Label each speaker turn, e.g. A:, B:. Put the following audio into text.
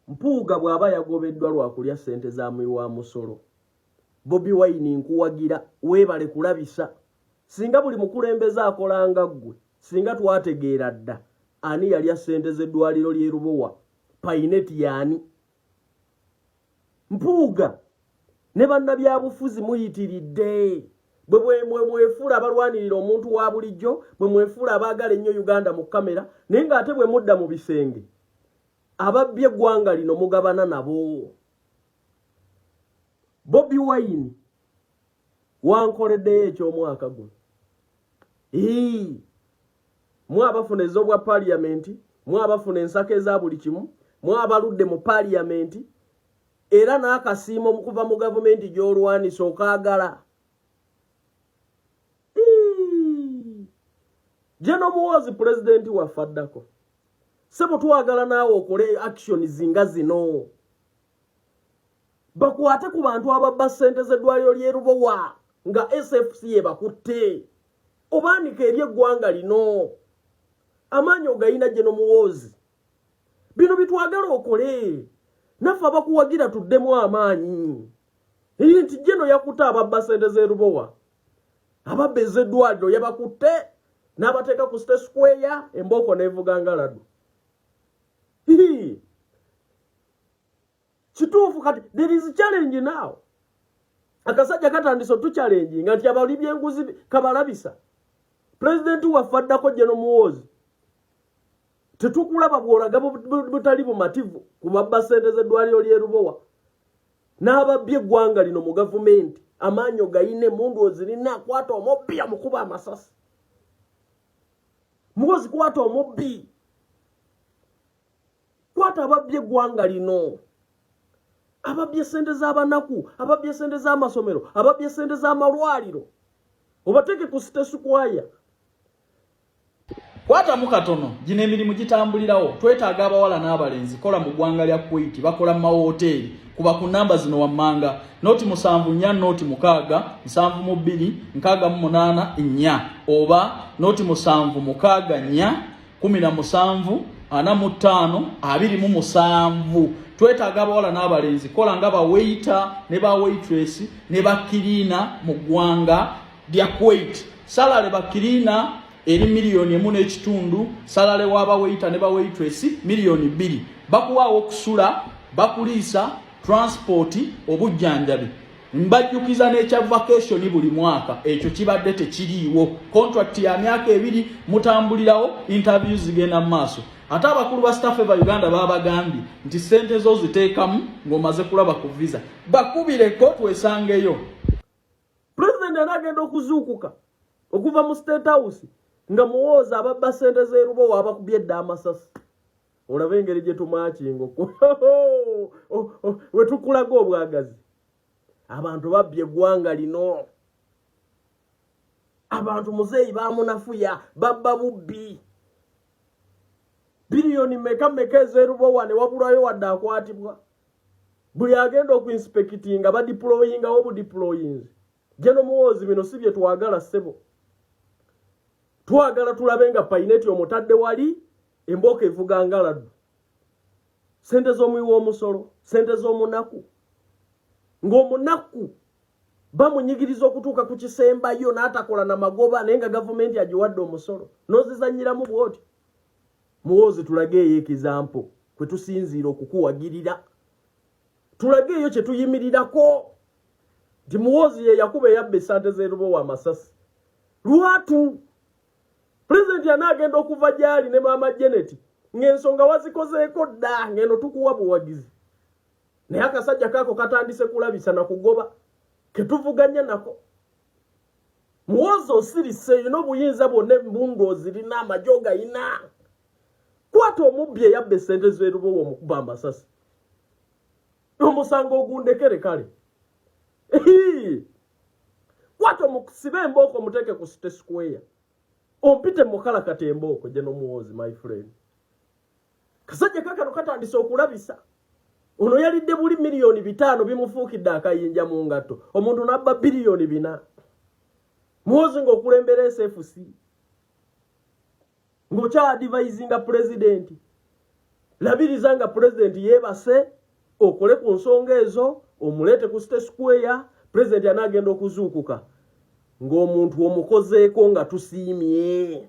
A: Mpugga bw'aba yagobeddwa lwakulya ssente za muwi wa musolo. Bobi Wine nkuwagira weebale kulabisa. Singa buli mukulembeze akolanga ggwe, singa twategeera dda ani yalya ssente z'eddwaliro ly'e Rubowa, payineti yaani. Mpugga ne bannabyabufuzi muyitiridde. Bwe mwefuula abalwanirira omuntu wa bulijjo, bwe mwefuula abaagala ennyo Uganda mu kamera, naye ng'ate bwe mudda mu bisenge ababbye eggwanga lino mugabana nabo. Bobi Wine wankoleddeyo eky'omwaka guno. Mwabafuna ez'obwa paaliyamenti, mwabafuna ensaka eza buli kimu, mwabaludde mu paaliyamenti, era n'akasiimo okuva mu gavumenti gy'olwanisa okaagala. Jeno Muhoozi pulezidenti waffe addako. Sebo twagala naawe okole action zinga zino. Bakwate ku bantu ababba ssente z'eddwaliro ly'e Rubowa nga SFC yebakutte. Obaanika eri eggwanga lino. Amaanyi ogayina Jeno Muhoozi. Bino bitwagala okole. Naffe abakuwagira tuddemu amaanyi. Nti Jeno yakutte ababba ssente z'e Rubowa. Ababba ez'eddwaliro yabakutte. N'abateeka ku State Square, embooko n'evuga ngaladu. Kituufu kati, there is a challenge now. Akasajja katandise tuchallenge nti abali byenguzi kabalabisa. President waffe addako Jeno Muhoozi. Tetukulaba bw'olaga butali bumativu ku babba ssente z'eddwaliro ly'e Rubowa. N'ababbye eggwanga lino mu gavumenti. Amaanyi ogayine mundu ozirina akwata omubbi amukuba amasasi. Muhoozi kwata omubbi. Kwata ababbye eggwanga lino. Ababbye ssente z'abanaku, ababbye ssente z'amasomero, ababbye ssente z'amalwaliro. Obateeke ku State Square.
B: Kwata mu katono, gino emirimu gitambulirawo. Twetaaga abawala n'abalenzi kola mu ggwanga lya Kuwait, bakola mu mahoteri. Kuba ku namba zino wammanga. Noti 74, noti 6, 72, 68, 4. Oba noti 7, 6, 4, 17, 45, 27. Twetaaga abawala n'abalenzi kola nga ba waiter ne ba waitress ne ba cleaner mu ggwanga lya Kuwait. Salale ba cleaner eri $1.5 salale waba waiter ne ba waitress $2 bakuwaawo okusula, bakuliisa, transport, obujjanjabi. Mbajjukiza n'ekya vacation buli mwaka ekyo kibadde tekiriiwo. Contract ya myaka 2 mutambulirawo, interviews zigenda mu maaso. Ate abakulu ba staff eva Uganda babagambye nti ssente zo ziteekamu ng'omaze kulaba ku visa. Bakubireko twesangeyo.
A: President anagenda okuzuukuka okuva mu State House nga Muhoozi ababba ssente z'e Rubowa abakubye dda amasasi. Olaba engeri gye tumaakinga we tukulaga obwagazi. Abantu babbye eggwanga lino. Abantu muzeeyi baamunafuya babba bubbi. Biliyoni meka ez'e Rubowa ne wabulayo wadde akwatibwa. Buli agenda okuinspectinga badiployinga obudiployinzi. Jeno Muhoozi bino si bye twagala ssebo. Twagala tulabe nga payineti omutadde wali embooko evuga ngaladu. Ssente z'omuwi w'omusolo, ssente z'omunaku. Ng'omunaku bamunyigiriza okutuuka ku kisembayo n'atakola na magoba naye nga gavumenti agiwadde omusolo. N'ozizannyiramu bw'oti. Muhoozi tulageeyo ekizampo kwe tusinziira okukuwagirira. Tulageeyo kye tuyimirirako. Nti Muhoozi ye yakuba eyabba essante z'e Rubowa amasasi. Lwatu. President anaagenda okuva gy'ali ne maama Janet ng'ensonga wazikozeeko dda ng'eno tukuwa buwagizi. Naye akasajja kaako katandise kulabisa na kugoba ketuvuganya nako. Muhoozi osirise yino obuyinza bwonna embundu ozirina amagye ogayina. Kwata omubbi eyabba essente z'e Rubowa omukuba amasasi. Omusango ogundekere kale. Kwata omukusibe embooko omuteeke ku State Square. Ompite mukalakata embooko Jeno Muhoozi my friend. Kasajja kakano katandise okulabisa. Ono yalidde buli $5 bimufuukidde akayinja mu ngatto. Omuntu n'abba $4 Muhoozi ng'okulembera SFC. Ng'okya advisinga president. labiriza nga president yebase okole ku nsonga ezo omulete ku State Square president anagenda okuzuukuka ng'omuntu omukozeeko nga tusiimye